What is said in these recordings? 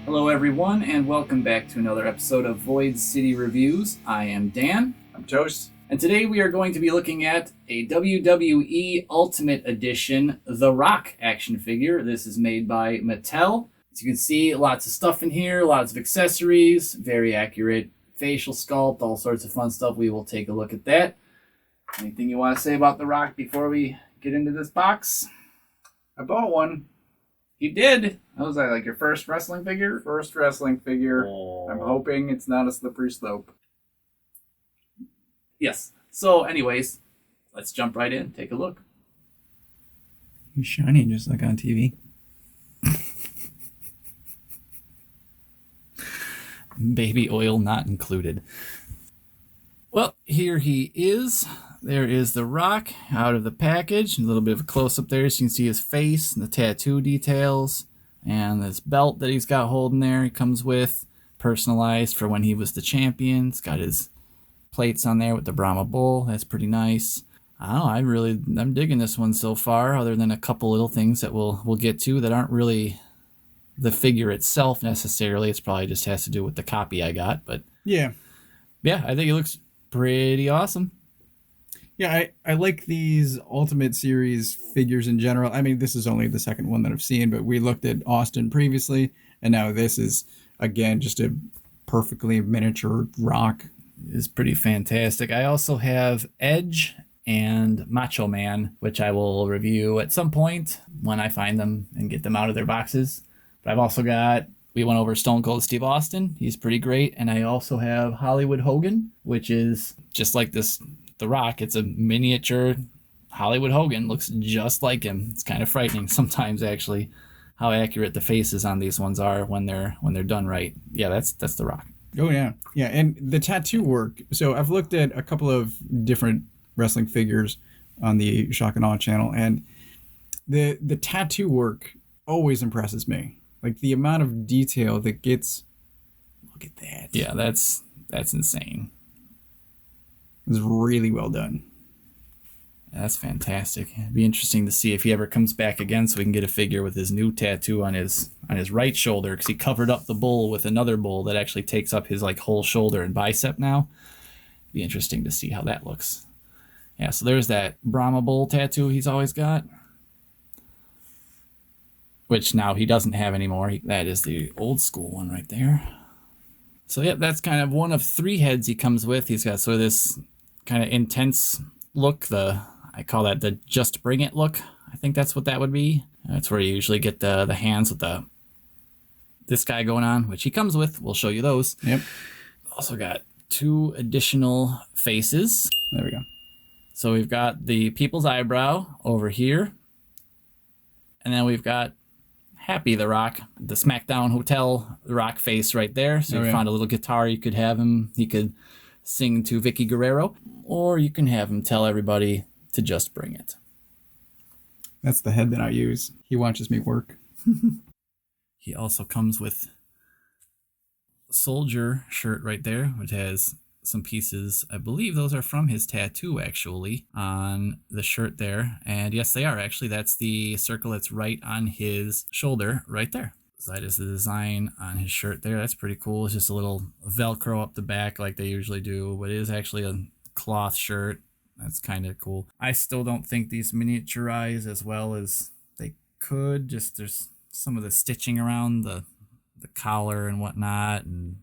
Hello, everyone, and welcome back to another episode of Void City Reviews. I am Dan. I'm Toast. And today we are going to be looking at a WWE Ultimate Edition The Rock action figure. This is made by Mattel. As you can see, lots of stuff in here, lots of accessories, very accurate facial sculpt, all sorts of fun stuff. We will take a look at that. Anything you want to say about The Rock before we get into this box? I bought one. You did? That was like your first wrestling figure? First wrestling figure. Oh. I'm hoping it's not a slippery slope. Yes. So, anyways, let's jump right in. Take a look. He's shiny just like on TV. Baby oil not included. Well, here he is. There is The Rock out of the package. A little bit of a close-up there so you can see his face and the tattoo details. And this belt that he's got holding there, he comes with, personalized for when he was the champion. It's got his plates on there with the Brahma Bull. That's pretty nice. I don't know, I'm digging this one so far, other than a couple little things that we'll get to that aren't really the figure itself necessarily. It's probably just has to do with the copy I got. But yeah, I think it looks pretty awesome. Yeah, I like these Ultimate Series figures in general. I mean, this is only the second one that I've seen, but we looked at Austin previously, and now this is, again, just a perfectly miniature Rock. Is pretty fantastic. I also have Edge and Macho Man, which I will review at some point when I find them and get them out of their boxes. But I've also got, we went over Stone Cold Steve Austin. He's pretty great. And I also have Hollywood Hogan, which is just like this, The Rock. It's a miniature Hollywood Hogan. Looks just like him. It's kind of frightening sometimes, actually, how accurate the faces on these ones are when they're done right. Yeah, that's The Rock. Oh, yeah. Yeah, and the tattoo work. So I've looked at a couple of different wrestling figures on the Shock and Awe channel, and the tattoo work always impresses me. Like, the amount of detail that gets... Look at that. Yeah, that's insane. It's really well done. That's fantastic. It'd be interesting to see if he ever comes back again so we can get a figure with his new tattoo on his right shoulder, because he covered up the bull with another bull that actually takes up his like whole shoulder and bicep now. Be interesting to see how that looks. Yeah, so there's that Brahma bull tattoo he's always got, which now he doesn't have anymore. That is the old school one right there. So yeah, that's kind of one of three heads he comes with. He's got sort of this kind of intense look, I call that the Just Bring It look. I think that's what that would be. That's where you usually get the hands with this guy going on, which he comes with. We'll show you those. Yep. Also got two additional faces. There we go. So we've got the People's Eyebrow over here. And then we've got Happy The Rock, the SmackDown Hotel The Rock face right there. So you found a little guitar. You could have him. He could sing to Vicky Guerrero. Or you can have him tell everybody to just bring it. That's the head that I use. He watches me work. He also comes with a soldier shirt right there, which has some pieces. I believe those are from his tattoo, actually, on the shirt there. And yes, they are. Actually, that's the circle that's right on his shoulder right there. So that is the design on his shirt there. That's pretty cool. It's just a little Velcro up the back like they usually do, but it is actually a cloth shirt. That's kind of cool. I still don't think these miniaturize as well as they could. Just there's some of the stitching around the collar and whatnot, and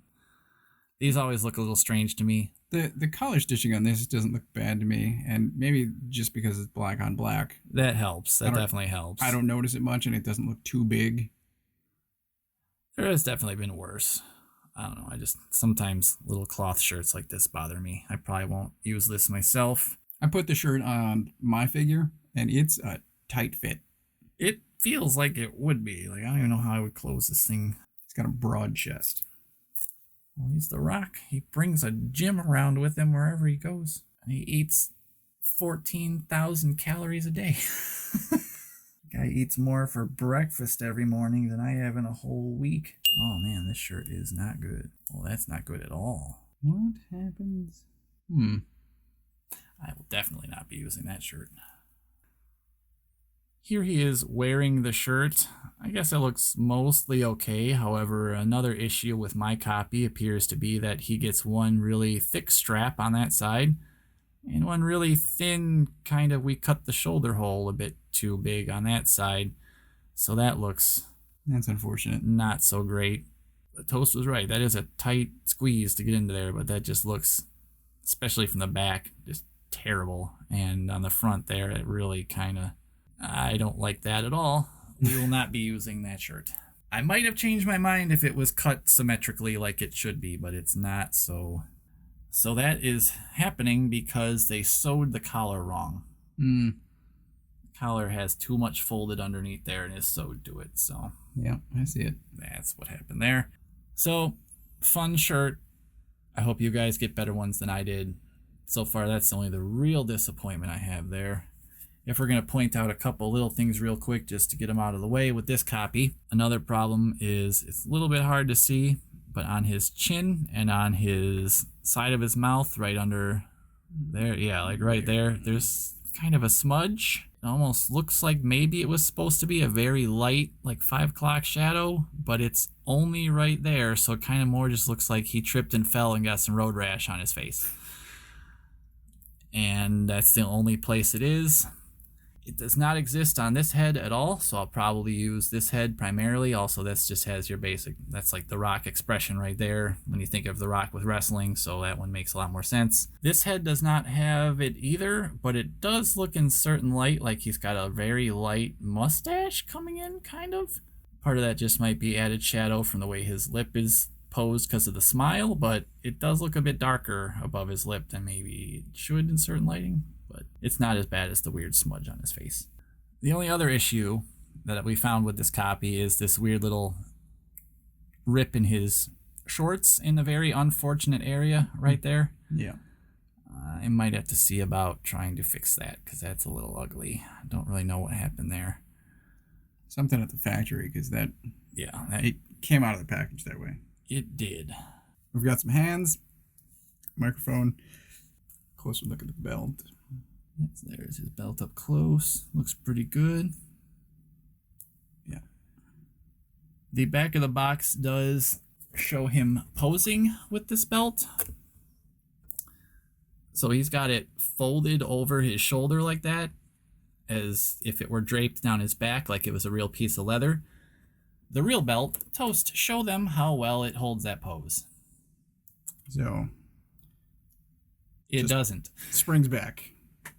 these always look a little strange to me. The collar stitching on this doesn't look bad to me, and maybe just because it's black on black. That helps. That definitely helps. I don't notice it much, and it doesn't look too big. There has definitely been worse. I don't know. I just sometimes little cloth shirts like this bother me. I probably won't use this myself. I put the shirt on my figure, and it's a tight fit. It feels like it would be. Like, I don't even know how I would close this thing. It's got a broad chest. Well, he's The Rock. He brings a gym around with him wherever he goes. And he eats 14,000 calories a day. Guy eats more for breakfast every morning than I have in a whole week. Oh man, this shirt is not good. Well, that's not good at all. What happens? I will definitely not be using that shirt. Here he is wearing the shirt. I guess it looks mostly okay. However, another issue with my copy appears to be that he gets one really thick strap on that side and one really thin, kind of, we cut the shoulder hole a bit too big on that side. So that looks That's unfortunate. not so great. But Toast was right. That is a tight squeeze to get into there, but that just looks, especially from the back, just terrible. And on the front there, it really kind of, I don't like that at all. We will not be using that shirt. I might have changed my mind if it was cut symmetrically like it should be, but it's not. So that is happening because they sewed the collar wrong. Mm. The collar has too much folded underneath there and is sewed to it. So Yeah, I see it. that's what happened there. So, fun shirt. I hope you guys get better ones than I did. So far, that's only the real disappointment I have there. If we're going to point out a couple little things real quick just to get them out of the way with this copy, another problem is it's a little bit hard to see, but on his chin and on his side of his mouth, right under there, yeah, like right there, there's kind of a smudge. It almost looks like maybe it was supposed to be a very light, like 5 o'clock shadow, but it's only right there, so it kind of more just looks like he tripped and fell and got some road rash on his face. And that's the only place it is. It does not exist on this head at all, so I'll probably use this head primarily. Also, this just has your basic, that's like the Rock expression right there when you think of the Rock with wrestling, so that one makes a lot more sense. This head does not have it either, but it does look in certain light like he's got a very light mustache coming in, kind of. Part of that just might be added shadow from the way his lip is posed because of the smile, but it does look a bit darker above his lip than maybe it should in certain lighting. But it's not as bad as the weird smudge on his face. The only other issue that we found with this copy is this weird little rip in his shorts in a very unfortunate area right there. Yeah. I might have to see about trying to fix that because that's a little ugly. I don't really know what happened there. Something at the factory, because Yeah, it came out of the package that way. it did. We've got some hands, microphone, closer look at the belt. Yes, there's his belt up close. Looks pretty good. Yeah. The back of the box does show him posing with this belt. So he's got it folded over his shoulder like that, as if it were draped down his back like it was a real piece of leather. The real belt, Toast, show them how well it holds that pose. So It doesn't. springs back.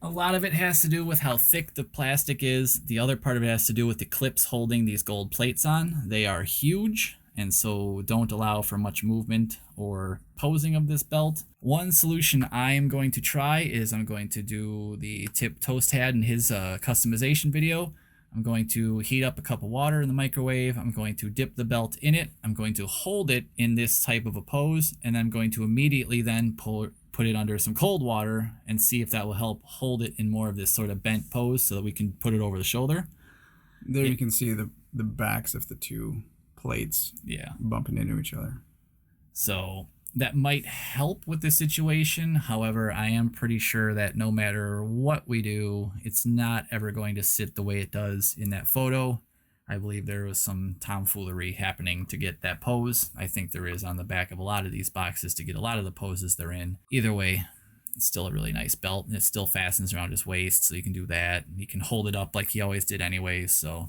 A lot of it has to do with how thick the plastic is. The other part of it has to do with the clips holding these gold plates on. They are huge, and so don't allow for much movement or posing of this belt. One solution I am going to try is I'm going to do the tip Toast had in his customization video. I'm going to heat up a cup of water in the microwave. I'm going to dip the belt in it. I'm going to hold it in this type of a pose, and I'm going to immediately then put it under some cold water and see if that will help hold it in more of this sort of bent pose so that we can put it over the shoulder. There you can see the backs of the two plates bumping into each other. So that might help with the situation. However, I am pretty sure that no matter what we do, it's not ever going to sit the way it does in that photo. I believe there was some tomfoolery happening to get that pose. I think there is on the back of a lot of these boxes to get a lot of the poses they're in. Either way, it's still a really nice belt, and it still fastens around his waist, so you can do that. And he can hold it up like he always did anyways, so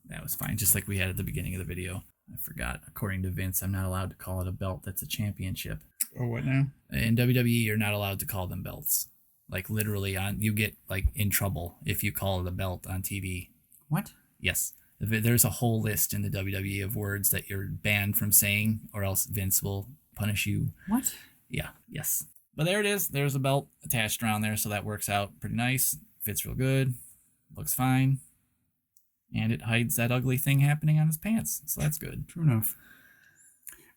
that was fine, just like we had at the beginning of the video. I forgot, according to Vince, I'm not allowed to call it a belt that's a championship. Oh, what now? In WWE, you're not allowed to call them belts. Like, literally, you get, like, in trouble if you call it a belt on TV. What? Yes. There's a whole list in the WWE of words that you're banned from saying, or else Vince will punish you. What? Yeah, yes. But there it is. There's a belt attached around there, so that works out pretty nice. Fits real good. Looks fine. And it hides that ugly thing happening on his pants, so that's good. True enough.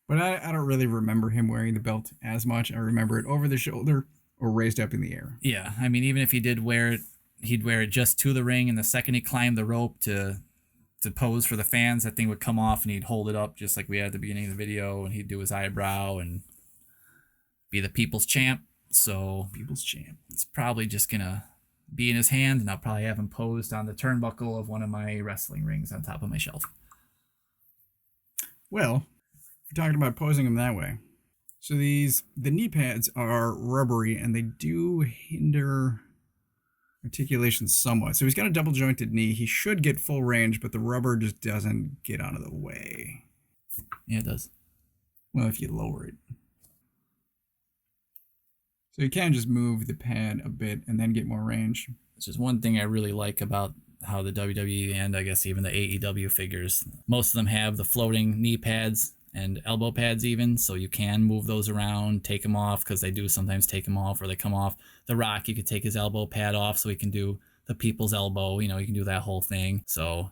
But I don't really remember him wearing the belt as much. I remember it over the shoulder or raised up in the air. Yeah, I mean, even if he did wear it, he'd wear it just to the ring, and the second he climbed the rope to pose for the fans, that thing would come off and he'd hold it up just like we had at the beginning of the video, and he'd do his eyebrow and be the people's champ. So People's champ. it's probably just gonna be in his hand, and I'll probably have him posed on the turnbuckle of one of my wrestling rings on top of my shelf. Well, if you're talking about posing them that way. So the knee pads are rubbery and they do hinder articulation somewhat. So he's got a double jointed knee. He should get full range, but the rubber just doesn't get out of the way. Yeah, it does. Well, if you lower it. So you can just move the pad a bit and then get more range. It's just one thing I really like about how the WWE and I guess even the AEW figures, most of them have the floating knee pads and elbow pads even, so you can move those around, take them off, because they do sometimes take them off or they come off. The Rock, you could take his elbow pad off so he can do the people's elbow, you can do that whole thing. So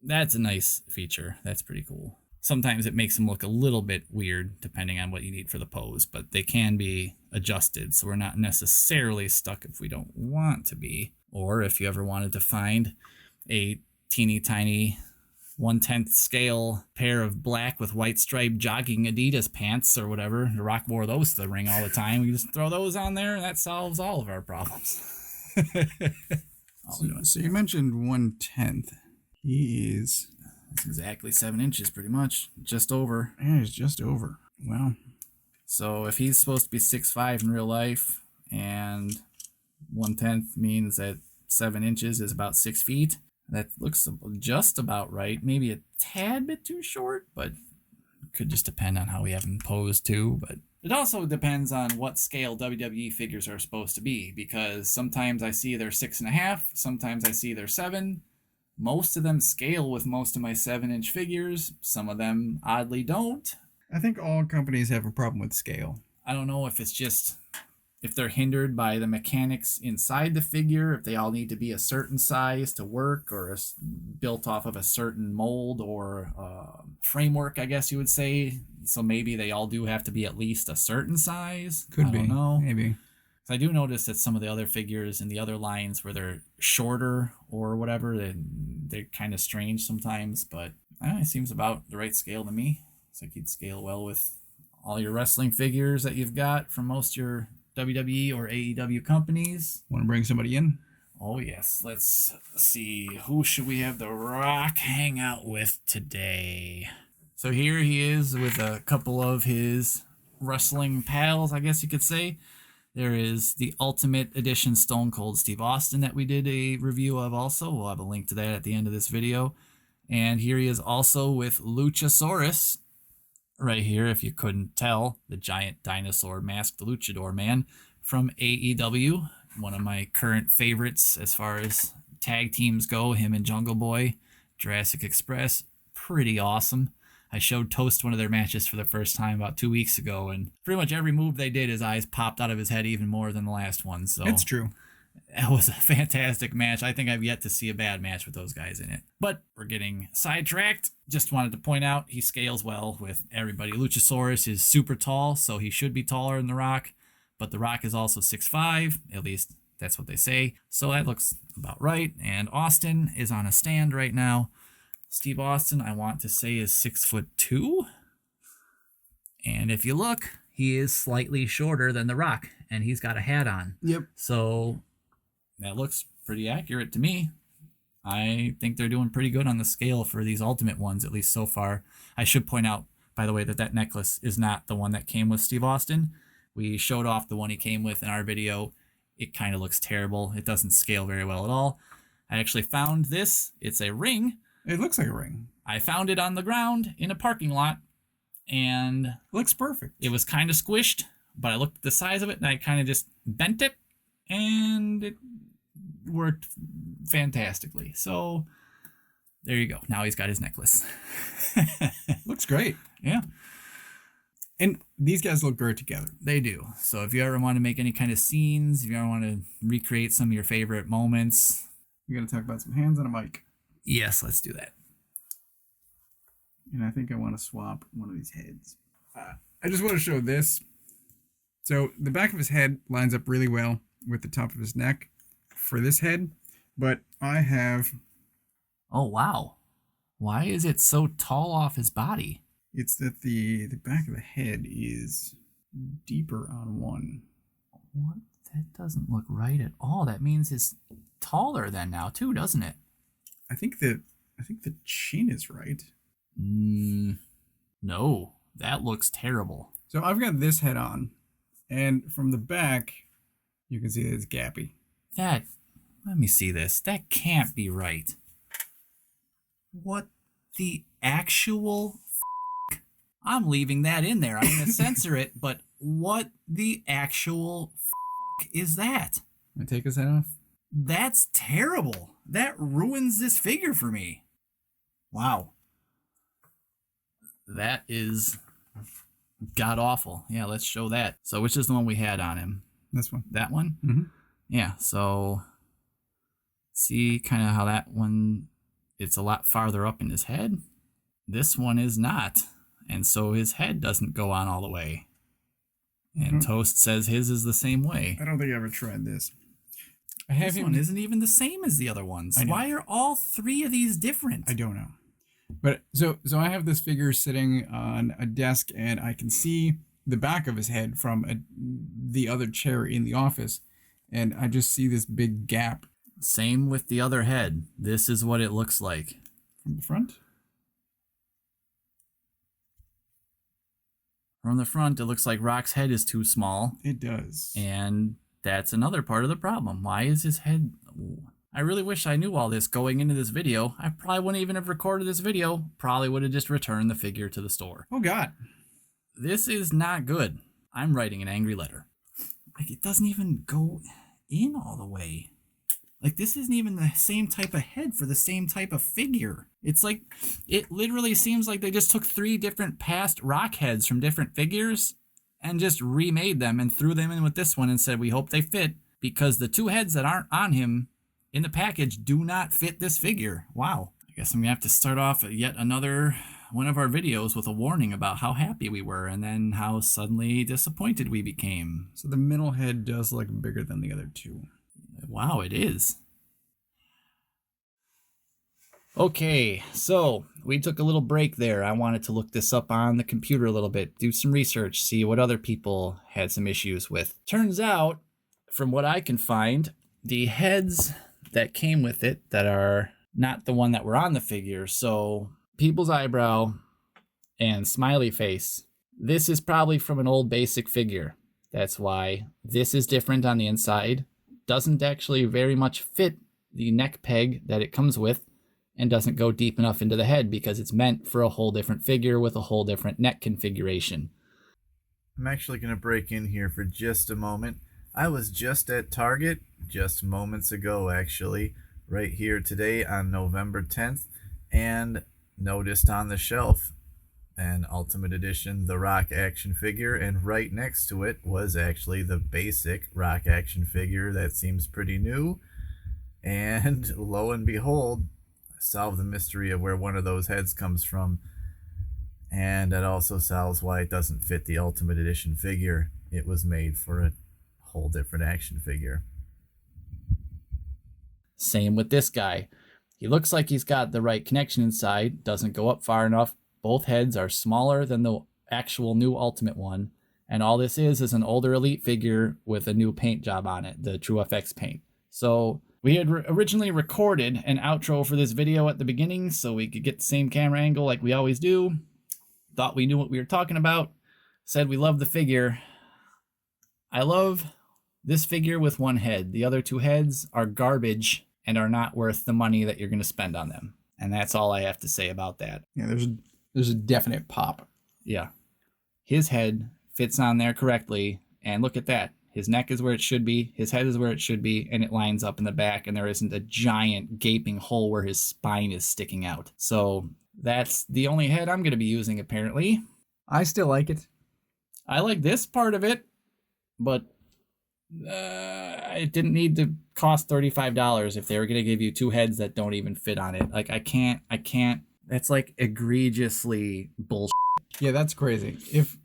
that's a nice feature. That's pretty cool. Sometimes it makes them look a little bit weird depending on what you need for the pose, but they can be adjusted, so we're not necessarily stuck if we don't want to be. Or if you ever wanted to find a teeny tiny 1/10 scale pair of black with white striped jogging Adidas pants or whatever, The Rock wore those to the ring all the time. We just throw those on there and that solves all of our problems. So you mentioned 1/10. He is... That's exactly 7 inches pretty much. Just over. Yeah, he's just over. Wow. So if he's supposed to be 6'5" in real life and 1/10 means that 7 inches is about 6 feet, that looks just about right. Maybe a tad bit too short, but could just depend on how we have him posed too. But it also depends on what scale WWE figures are supposed to be, because sometimes I see they're 6.5, sometimes I see they're 7. Most of them scale with most of my 7-inch figures. Some of them oddly don't. I think all companies have a problem with scale. I don't know if it's just if they're hindered by the mechanics inside the figure, if they all need to be a certain size to work, or built off of a certain mold or framework, I guess you would say. So maybe they all do have to be at least a certain size. Could I be. don't know. Maybe. So I do notice that some of the other figures in the other lines where they're shorter or whatever, they're kind of strange sometimes, but it seems about the right scale to me. It's like you'd scale well with all your wrestling figures that you've got from most of your WWE or AEW companies. Want to bring somebody in? Oh yes, let's see. Who should we have The Rock hang out with today? So here he is with a couple of his wrestling pals, I guess you could say. There is the Ultimate Edition Stone Cold Steve Austin that we did a review of also. We'll have a link to that at the end of this video. And here he is also with Luchasaurus. Right here, if you couldn't tell, the giant dinosaur masked luchador man from AEW. One of my current favorites as far as tag teams go. Him and Jungle Boy, Jurassic Express. Pretty awesome. I showed Toast one of their matches for the first time about 2 weeks ago, and pretty much every move they did, his eyes popped out of his head even more than the last one. So It's true. it was a fantastic match. I think I've yet to see a bad match with those guys in it. But we're getting sidetracked. Just wanted to point out he scales well with everybody. Luchasaurus is super tall, so he should be taller than The Rock. But The Rock is also 6'5", at least that's what they say. So that looks about right. And Austin is on a stand right now. Steve Austin, I want to say, is 6'2". And if you look, he is slightly shorter than The Rock, and he's got a hat on. Yep. So that looks pretty accurate to me. I think they're doing pretty good on the scale for these Ultimate ones, at least so far. I should point out, by the way, that necklace is not the one that came with Steve Austin. We showed off the one he came with in our video. It kind of looks terrible. It doesn't scale very well at all. I actually found this. It's a ring. It looks like a ring. I found it on the ground in a parking lot, and Looks perfect. it was kind of squished, but I looked at the size of it, and I kind of just bent it, and it worked fantastically. So there you go. Now he's got his necklace. Looks great. Yeah, And these guys look great together. they do. So if you ever want to make any kind of scenes, if you ever want to recreate some of your favorite moments, We're going to talk about some hands on a mic. yes, let's do that. And I think I want to swap one of these heads. I just want to show this. So the back of his head lines up really well with the top of his neck for this head. But I have... Oh, wow. Why is it so tall off his body? It's that the back of the head is deeper on one. What? That doesn't look right at all. That means it's taller than now, too, doesn't it? I think the chin is right. No, that looks terrible. So I've got this head on, and from the back, you can see that it's gappy. Let me see this. That can't be right. What the actual f***? I'm leaving that in there. I'm going to censor it, but what the actual f*** is that? I take his head off. That's terrible. That ruins this figure for me. Wow. That is god awful. Yeah, let's show that. So which is the one we had on him? This one. That one? Mm-hmm. Yeah, so see kind of how that one, it's a lot farther up in his head. This one is not. And so his head doesn't go on all the way. And Toast says his is the same way. I don't think I ever tried this. This one isn't even the same as the other ones. Why are all three of these different? I don't know. But so I have this figure sitting on a desk, and I can see the back of his head from the other chair in the office, and I just see this big gap. Same with the other head. This is what it looks like. From the front? From the front, it looks like Rock's head is too small. It does. And that's another part of the problem. Why is his head... Ooh. I really wish I knew all this going into this video. I probably wouldn't even have recorded this video. Probably would have just returned the figure to the store. Oh, God. This is not good. I'm writing an angry letter. Like, it doesn't even go in all the way. Like, this isn't even the same type of head for the same type of figure. It's like, it literally seems like they just took 3 different past Rock heads from different figures and just remade them and threw them in with this one and said, we hope they fit, because the 2 heads that aren't on him in the package do not fit this figure. Wow. I guess I'm gonna have to start off yet another one of our videos with a warning about how happy we were and then how suddenly disappointed we became. So the middle head does look bigger than the other 2. Wow, it is. Okay, so we took a little break there. I wanted to look this up on the computer a little bit, do some research, see what other people had some issues with. Turns out, from what I can find, the heads that came with it that are not the one that were on the figure, so People's Eyebrow and Smiley Face, this is probably from an old basic figure. That's why this is different on the inside, doesn't actually very much fit the neck peg that it comes with, and doesn't go deep enough into the head because it's meant for a whole different figure with a whole different neck configuration. I'm actually going to break in here for just a moment. I was just at Target just moments ago, actually, right here today on November 10th, and noticed on the shelf an Ultimate Edition The Rock action figure, and right next to it was actually the basic Rock action figure that seems pretty new. And lo and behold, solve the mystery of where one of those heads comes from, and that also solves why it doesn't fit the Ultimate Edition figure. It was made for a whole different action figure. Same with this guy. He looks like he's got the right connection inside, doesn't go up far enough. Both heads are smaller than the actual new Ultimate one, and all this is an older Elite figure with a new paint job on it, the True FX paint. So we had originally recorded an outro for this video at the beginning so we could get the same camera angle like we always do. Thought we knew what we were talking about. Said we love the figure. I love this figure with one head. The other 2 heads are garbage and are not worth the money that you're going to spend on them. And that's all I have to say about that. Yeah, there's a definite pop. Yeah. His head fits on there correctly. And look at that. His neck is where it should be. His head is where it should be. And it lines up in the back. And there isn't a giant gaping hole where his spine is sticking out. So that's the only head I'm going to be using, apparently. I still like it. I like this part of it. But it didn't need to cost $35 if they were going to give you 2 heads that don't even fit on it. Like, I can't. That's like egregiously bullshit. Yeah, that's crazy. If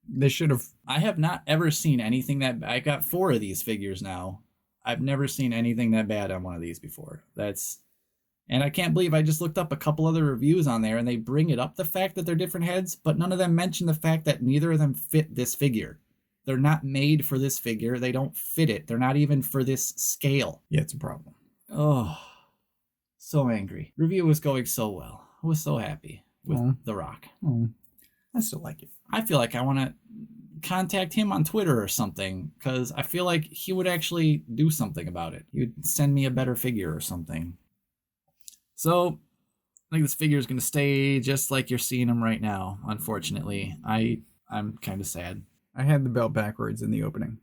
they should have. I have not ever seen anything that. I got 4 of these figures now. I've never seen anything that bad on one of these before. And I can't believe I just looked up a couple other reviews on there and they bring it up, the fact that they're different heads, but none of them mention the fact that neither of them fit this figure. They're not made for this figure. They don't fit it. They're not even for this scale. Yeah, it's a problem. Oh, so angry. Review was going so well. I was so happy with The Rock. Oh. I still like it. I feel like I want to contact him on Twitter or something, because I feel like he would actually do something about it. He would send me a better figure or something. So I think this figure is going to stay just like you're seeing him right now, unfortunately. I'm kind of sad. I had the belt backwards in the opening.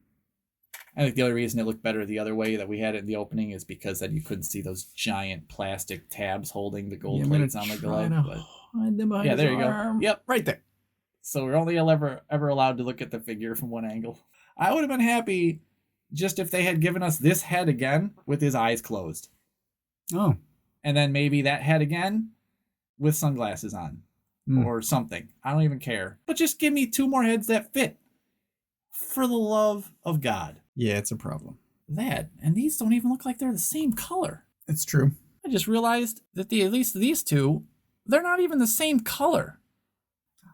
I think the only reason it looked better the other way that we had it in the opening is because then you couldn't see those giant plastic tabs holding the gold plates on the glove. Hide them behind Yeah, his there you arm. go. Yep, right there. So we're only ever allowed to look at the figure from one angle. I would have been happy just if they had given us this head again with his eyes closed. Oh. And then maybe that head again with sunglasses on. Or something. I don't even care. But just give me 2 more heads that fit. For the love of God. Yeah, it's a problem. That. And these don't even look like they're the same color. It's true. I just realized that at least these 2, they're not even the same color.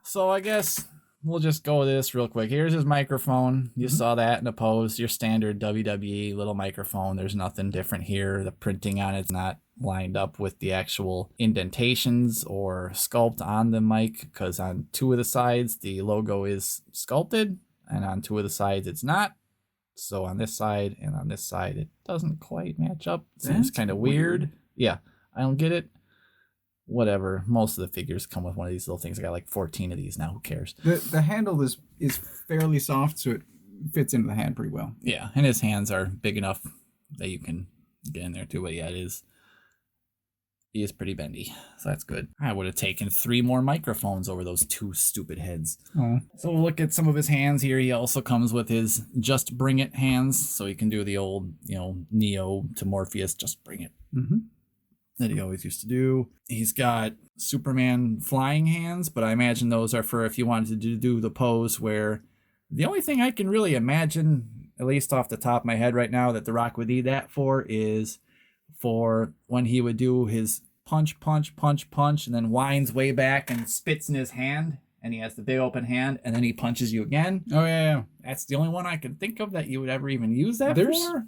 So I guess we'll just go with this real quick. Here's his microphone. You saw that in a pose. Your standard WWE little microphone. There's nothing different here. The printing on it's not lined up with the actual indentations or sculpt on the mic, because on 2 of the sides the logo is sculpted and on 2 of the sides it's not. So on this side and on this side it doesn't quite match up. It seems kind of weird. Yeah, I don't get it. Whatever. Most of the figures come with one of these little things. I got like 14 of these now. Who cares? The handle is fairly soft, so it fits into the hand pretty well. Yeah, and his hands are big enough that you can get in there too. But yeah, he is pretty bendy, so that's good. I would have taken 3 more microphones over those 2 stupid heads. Oh. So we'll look at some of his hands here. He also comes with his Just Bring It hands, so he can do the old, Neo to Morpheus, Just Bring It. Mm-hmm. That he always used to do. He's got Superman flying hands, but I imagine those are for if you wanted to do the pose where the only thing I can really imagine, at least off the top of my head right now, that The Rock would need that for is for when he would do his punch, and then winds way back and spits in his hand, and he has the big open hand, and then he punches you again. Oh, yeah. That's the only one I can think of that you would ever even use that for.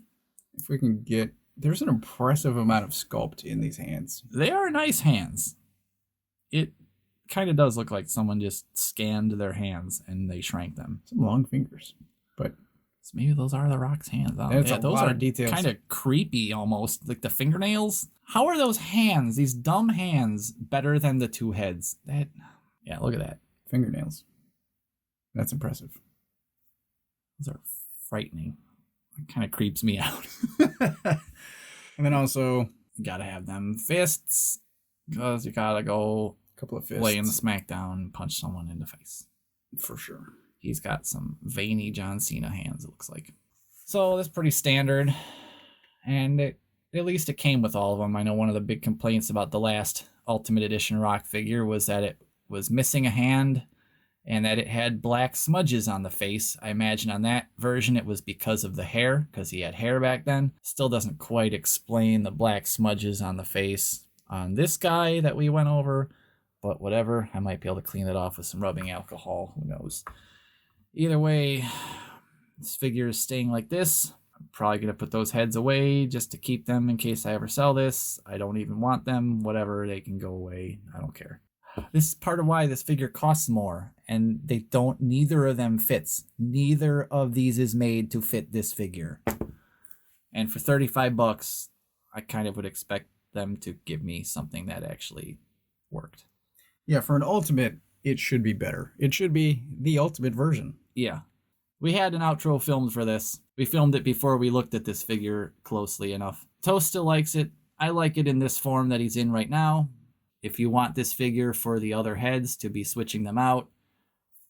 If we can get... There's an impressive amount of sculpt in these hands. They are nice hands. It kind of does look like someone just scanned their hands and they shrank them. Some long fingers. But so maybe those are the Rock's hands. That's a those lot are of details. kind of creepy almost. Like the fingernails. How are those hands, these dumb hands, better than the 2 heads? Yeah, look at that. Fingernails. That's impressive. Those are frightening. It kind of creeps me out. And then also, you gotta have them fists, because you gotta go a couple of fists. lay in the smackdown and punch someone in the face. For sure. He's got some veiny John Cena hands, it looks like. So that's pretty standard. And at least it came with all of them. I know one of the big complaints about the last Ultimate Edition Rock figure was that it was missing a hand and that it had black smudges on the face. I imagine on that version it was because of the hair, because he had hair back then. Still doesn't quite explain the black smudges on the face on this guy that we went over, but whatever. I might be able to clean it off with some rubbing alcohol. Who knows? Either way, this figure is staying like this. I'm probably going to put those heads away just to keep them in case I ever sell this. I don't even want them. Whatever, they can go away. I don't care. This is part of why this figure costs more, and neither of them fits. Neither of these is made to fit this figure. And for $35, I kind of would expect them to give me something that actually worked. Yeah, for an Ultimate, it should be better. It should be the Ultimate version. Yeah. We had an outro filmed for this. We filmed it before we looked at this figure closely enough. Toast still likes it. I like it in this form that he's in right now. If you want this figure for the other heads to be switching them out,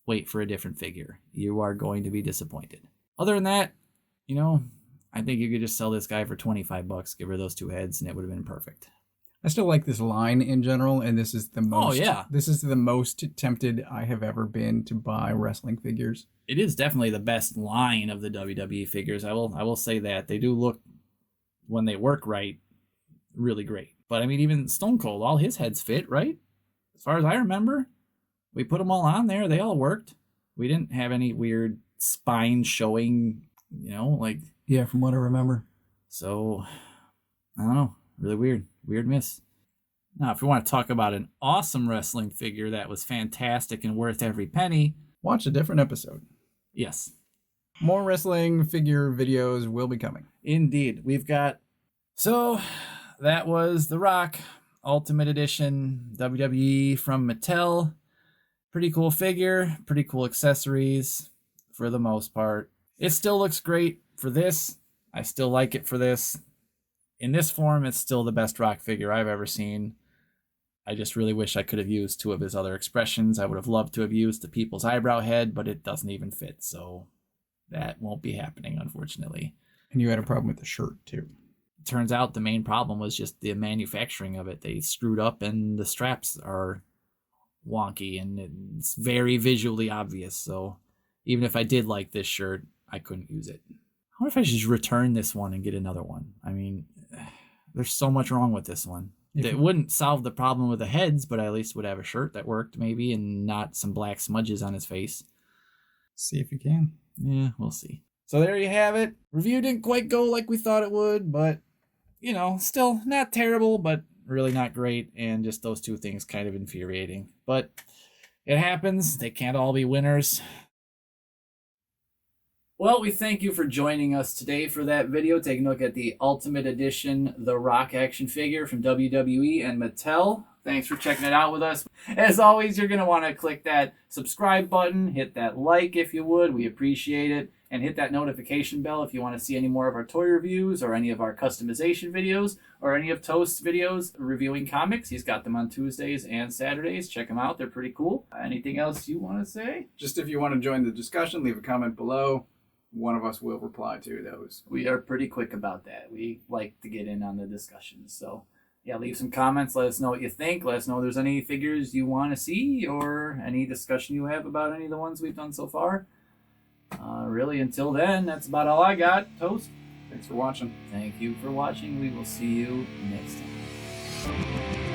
wait for a different figure. You are going to be disappointed. Other than that, I think you could just sell this guy for $25, give her those 2 heads, and it would have been perfect. I still like this line in general, and this is the most... Oh, yeah. This is the most tempted I have ever been to buy wrestling figures. It is definitely the best line of the WWE figures. I will say that. They do look, when they work right, really great. But I mean, even Stone Cold, all his heads fit, right? As far as I remember, we put them all on there. They all worked. We didn't have any weird spine showing, Yeah, from what I remember. So, I don't know. Really weird. Weird miss. Now, if you want to talk about an awesome wrestling figure that was fantastic and worth every penny, Watch a different episode. yes, More wrestling figure videos will be coming. indeed. We've got. So, that was The Rock Ultimate Edition WWE from Mattel. Pretty cool figure, pretty cool accessories for the most part. It still looks great for this. I still like it for this. In this form, it's still the best Rock figure I've ever seen. I just really wish I could have used two of his other expressions. I would have loved to have used the people's eyebrow head, but it doesn't even fit, so that won't be happening, unfortunately. And you had a problem with the shirt, too. Turns out the main problem was just the manufacturing of it. They screwed up and the straps are wonky and it's very visually obvious. So even if I did like this shirt, I couldn't use it. I wonder if I should just return this one and get another one. I mean, there's so much wrong with this one. It wouldn't solve the problem with the heads, but I at least would have a shirt that worked maybe and not some black smudges on his face. See if you can. Yeah, we'll see. So there you have it. Review didn't quite go like we thought it would, but, you know, still not terrible, but really not great. And just those two things kind of infuriating. But it happens. They can't all be winners. Well, we thank you for joining us today for that video, taking a look at the Ultimate Edition The Rock action figure from WWE and Mattel. Thanks for checking it out with us. As always, you're going to want to click that subscribe button, hit that like if you would, we appreciate it, and hit that notification bell if you want to see any more of our toy reviews or any of our customization videos or any of Toast's videos reviewing comics. He's got them on Tuesdays and Saturdays. Check them out. They're pretty cool. Anything else you want to say? Just if you want to join the discussion, leave a comment below. One of us will reply to those. We are pretty quick about that. We like to get in on the discussions. So, yeah, leave some comments. Let us know what you think. Let us know if there's any figures you want to see or any discussion you have about any of the ones we've done so far. Really, until then, that's about all I got. Toast. Thanks for watching. Thank you for watching. We will see you next time.